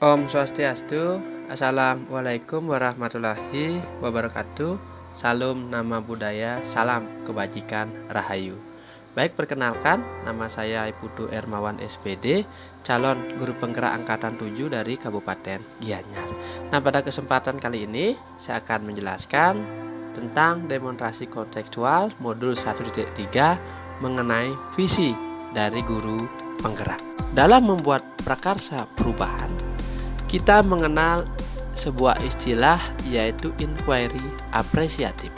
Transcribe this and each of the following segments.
Om Swastiastu, Assalamualaikum warahmatullahi wabarakatuh. Salam nama budaya, salam kebajikan, rahayu. Baik, perkenalkan, nama saya Putu Ermawan SPD, calon guru penggerak angkatan 7 dari Kabupaten Gianyar. Nah, pada kesempatan kali ini saya akan menjelaskan tentang demonstrasi kontekstual modul 1.3 mengenai visi dari guru penggerak. Dalam membuat prakarsa perubahan, kita mengenal sebuah istilah yaitu inquiry apresiatif.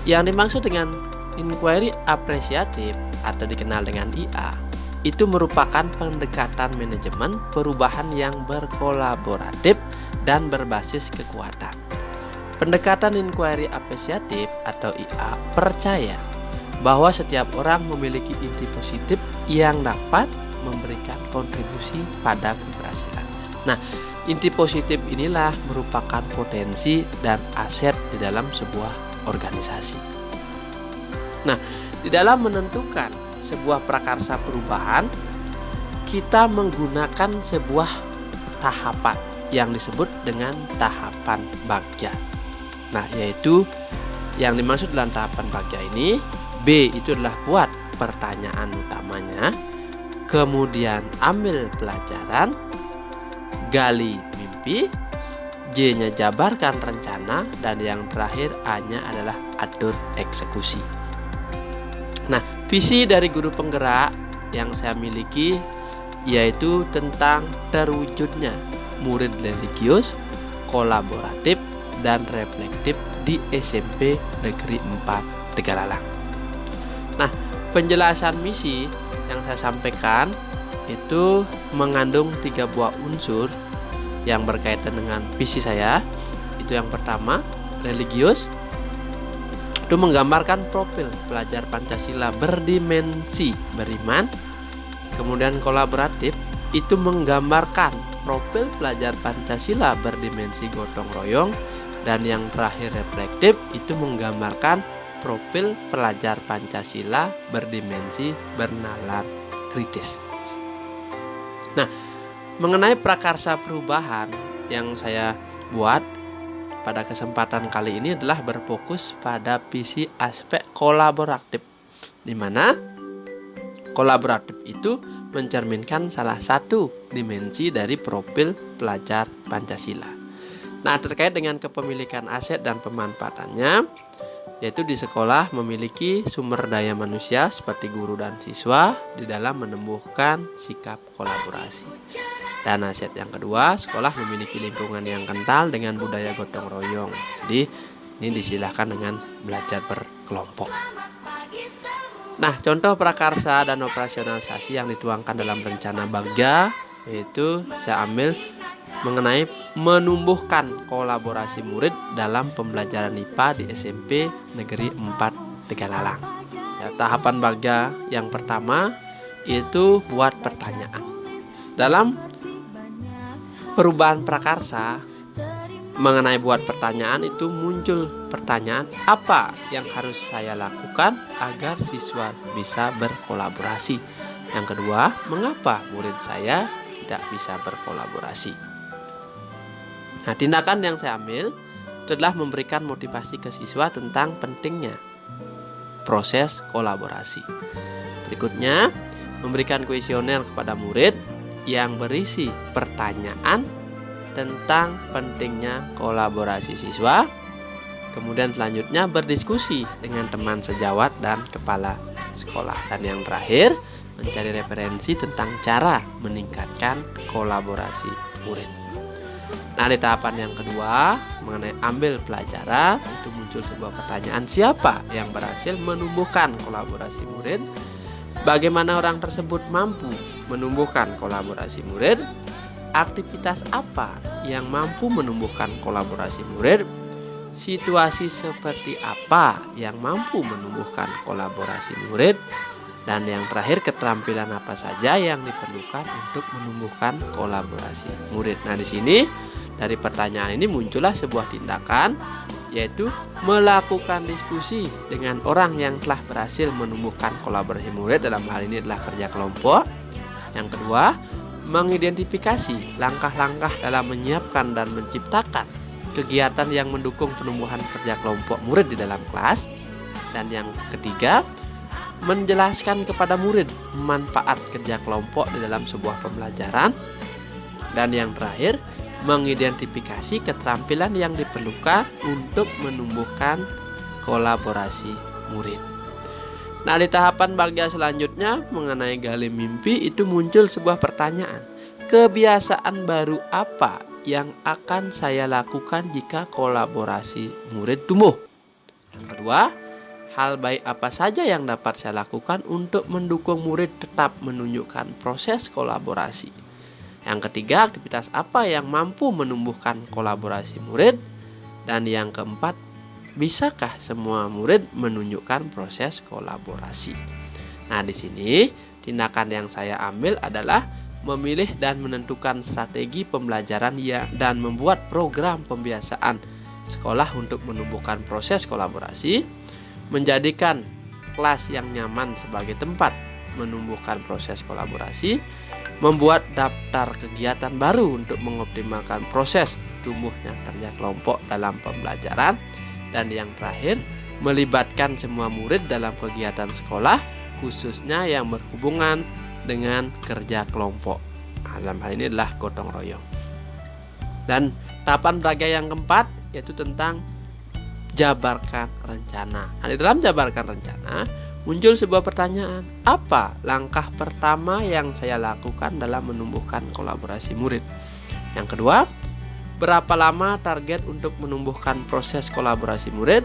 Yang dimaksud dengan inquiry apresiatif atau dikenal dengan IA, itu merupakan pendekatan manajemen perubahan yang berkolaboratif dan berbasis kekuatan. Pendekatan inquiry apresiatif atau IA percaya bahwa setiap orang memiliki inti positif yang dapat memberikan kontribusi pada keberhasilan. Nah, inti positif inilah merupakan potensi dan aset di dalam sebuah organisasi. Nah, di dalam menentukan sebuah prakarsa perubahan, kita menggunakan sebuah tahapan yang disebut dengan tahapan bagja. Nah, yaitu yang dimaksud dalam tahapan bagja ini, B itu adalah buat pertanyaan utamanya, kemudian ambil pelajaran, gali mimpi, J-nya jabarkan rencana, dan yang terakhir A-nya adalah atur eksekusi. Nah, visi dari guru penggerak yang saya miliki yaitu tentang terwujudnya murid religius, kolaboratif, dan reflektif di SMP Negeri 4 Tegalalang. Nah, penjelasan misi yang saya sampaikan itu mengandung 3 buah unsur yang berkaitan dengan visi saya. Itu yang pertama, religius, itu menggambarkan profil pelajar Pancasila berdimensi beriman. Kemudian kolaboratif, itu menggambarkan profil pelajar Pancasila berdimensi gotong royong. Dan yang terakhir, reflektif, itu menggambarkan profil pelajar Pancasila berdimensi bernalar kritis. Nah, mengenai prakarsa perubahan yang saya buat pada kesempatan kali ini adalah berfokus pada visi aspek kolaboratif, di mana kolaboratif itu mencerminkan salah satu dimensi dari profil pelajar Pancasila. Nah, terkait dengan kepemilikan aset dan pemanfaatannya, yaitu di sekolah memiliki sumber daya manusia seperti guru dan siswa di dalam menumbuhkan sikap kolaborasi. Dan aset yang kedua, sekolah memiliki lingkungan yang kental dengan budaya gotong royong. Jadi ini disilahkan dengan belajar berkelompok. Nah, contoh prakarsa dan operasionalisasi yang dituangkan dalam rencana bagja yaitu saya ambil mengenai menumbuhkan kolaborasi murid dalam pembelajaran IPA di SMP Negeri 4 Tegalalang. Ya, tahapan bagja yang pertama itu buat pertanyaan. Dalam perubahan prakarsa mengenai buat pertanyaan itu muncul pertanyaan, apa yang harus saya lakukan agar siswa bisa berkolaborasi? Yang kedua, mengapa murid saya tidak bisa berkolaborasi? Nah, tindakan yang saya ambil itu adalah memberikan motivasi ke siswa tentang pentingnya proses kolaborasi. Berikutnya, memberikan kuesioner kepada murid yang berisi pertanyaan tentang pentingnya kolaborasi siswa. Kemudian selanjutnya berdiskusi dengan teman sejawat dan kepala sekolah. Dan yang terakhir, mencari referensi tentang cara meningkatkan kolaborasi murid. Nah, di tahapan yang kedua mengenai ambil pelajaran itu muncul sebuah pertanyaan, siapa yang berhasil menumbuhkan kolaborasi murid? Bagaimana orang tersebut mampu menumbuhkan kolaborasi murid? Aktivitas apa yang mampu menumbuhkan kolaborasi murid? Situasi seperti apa yang mampu menumbuhkan kolaborasi murid? Dan yang terakhir, keterampilan apa saja yang diperlukan untuk menumbuhkan kolaborasi murid. Nah, di sini dari pertanyaan ini muncullah sebuah tindakan, yaitu melakukan diskusi dengan orang yang telah berhasil menumbuhkan kolaborasi murid. Dalam hal ini adalah kerja kelompok. Yang kedua, mengidentifikasi langkah-langkah dalam menyiapkan dan menciptakan kegiatan yang mendukung penumbuhan kerja kelompok murid di dalam kelas. Dan yang ketiga, menjelaskan kepada murid manfaat kerja kelompok di dalam sebuah pembelajaran. Dan yang terakhir, mengidentifikasi keterampilan yang diperlukan untuk menumbuhkan kolaborasi murid. Nah, di tahapan bagian selanjutnya mengenai gali mimpi itu muncul sebuah pertanyaan. Kebiasaan baru apa yang akan saya lakukan jika kolaborasi murid tumbuh? Yang kedua, hal baik apa saja yang dapat saya lakukan untuk mendukung murid tetap menunjukkan proses kolaborasi? Yang ketiga, aktivitas apa yang mampu menumbuhkan kolaborasi murid? Dan yang keempat, bisakah semua murid menunjukkan proses kolaborasi? Nah, di sini tindakan yang saya ambil adalah memilih dan menentukan strategi pembelajaran dan membuat program pembiasaan sekolah untuk menumbuhkan proses kolaborasi, menjadikan kelas yang nyaman sebagai tempat menumbuhkan proses kolaborasi, membuat daftar kegiatan baru untuk mengoptimalkan proses tumbuhnya kerja kelompok dalam pembelajaran, dan yang terakhir, melibatkan semua murid dalam kegiatan sekolah, khususnya yang berhubungan dengan kerja kelompok. Dalam hal ini adalah gotong royong. Dan tahapan belajar yang keempat yaitu tentang jabarkan rencana. Nah, di dalam jabarkan rencana muncul sebuah pertanyaan, apa langkah pertama yang saya lakukan dalam menumbuhkan kolaborasi murid? Yang kedua, berapa lama target untuk menumbuhkan proses kolaborasi murid?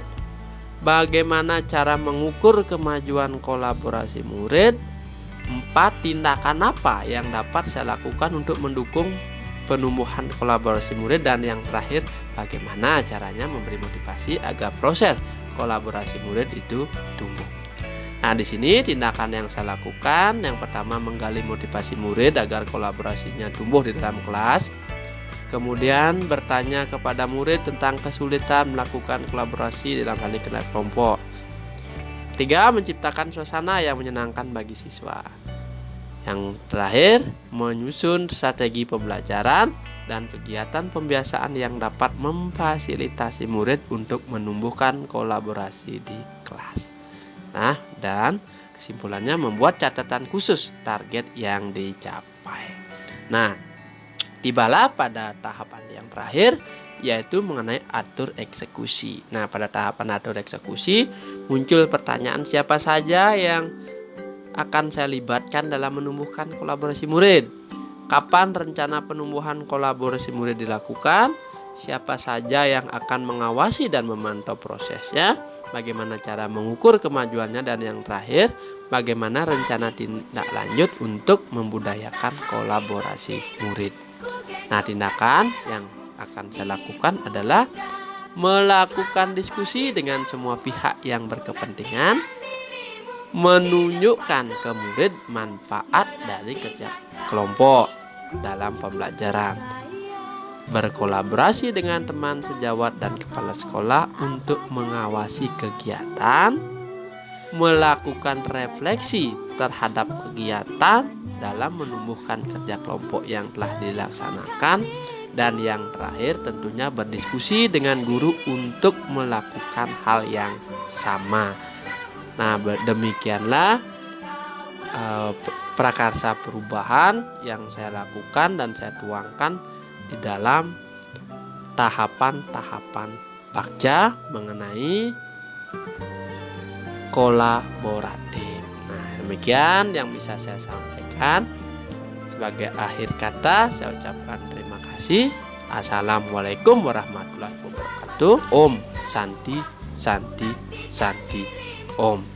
Bagaimana cara mengukur kemajuan kolaborasi murid? 4. Tindakan apa yang dapat saya lakukan untuk mendukung penumbuhan kolaborasi murid? Dan yang terakhir, bagaimana caranya memberi motivasi agar proses kolaborasi murid itu tumbuh? Nah, di sini tindakan yang saya lakukan, yang pertama menggali motivasi murid agar kolaborasinya tumbuh di dalam kelas. Kemudian bertanya kepada murid tentang kesulitan melakukan kolaborasi dalam hal ini kerja kelompok. 3. Menciptakan suasana yang menyenangkan bagi siswa. Yang terakhir, menyusun strategi pembelajaran dan kegiatan pembiasaan yang dapat memfasilitasi murid untuk menumbuhkan kolaborasi di kelas. Nah, dan kesimpulannya membuat catatan khusus target yang dicapai. Nah, tibalah pada tahapan yang terakhir, yaitu mengenai atur eksekusi. Nah, pada tahapan atur eksekusi muncul pertanyaan, siapa saja yang akan saya libatkan dalam menumbuhkan kolaborasi murid? Kapan rencana penumbuhan kolaborasi murid dilakukan? Siapa saja yang akan mengawasi dan memantau prosesnya? Bagaimana cara mengukur kemajuannya? Dan yang terakhir, bagaimana rencana tindak lanjut untuk membudayakan kolaborasi murid? Nah, tindakan yang akan saya lakukan adalah melakukan diskusi dengan semua pihak yang berkepentingan, menunjukkan ke murid manfaat dari kerja kelompok dalam pembelajaran, berkolaborasi dengan teman sejawat dan kepala sekolah untuk mengawasi kegiatan, melakukan refleksi terhadap kegiatan dalam menumbuhkan kerja kelompok yang telah dilaksanakan, dan yang terakhir tentunya berdiskusi dengan guru untuk melakukan hal yang sama. Nah, demikianlah prakarsa perubahan yang saya lakukan dan saya tuangkan di dalam tahapan-tahapan Bagja mengenai kolaboratif. Nah, demikian yang bisa saya sampaikan. Sebagai akhir kata, saya ucapkan terima kasih. Assalamualaikum warahmatullahi wabarakatuh. Om Santi Santi Santi Om.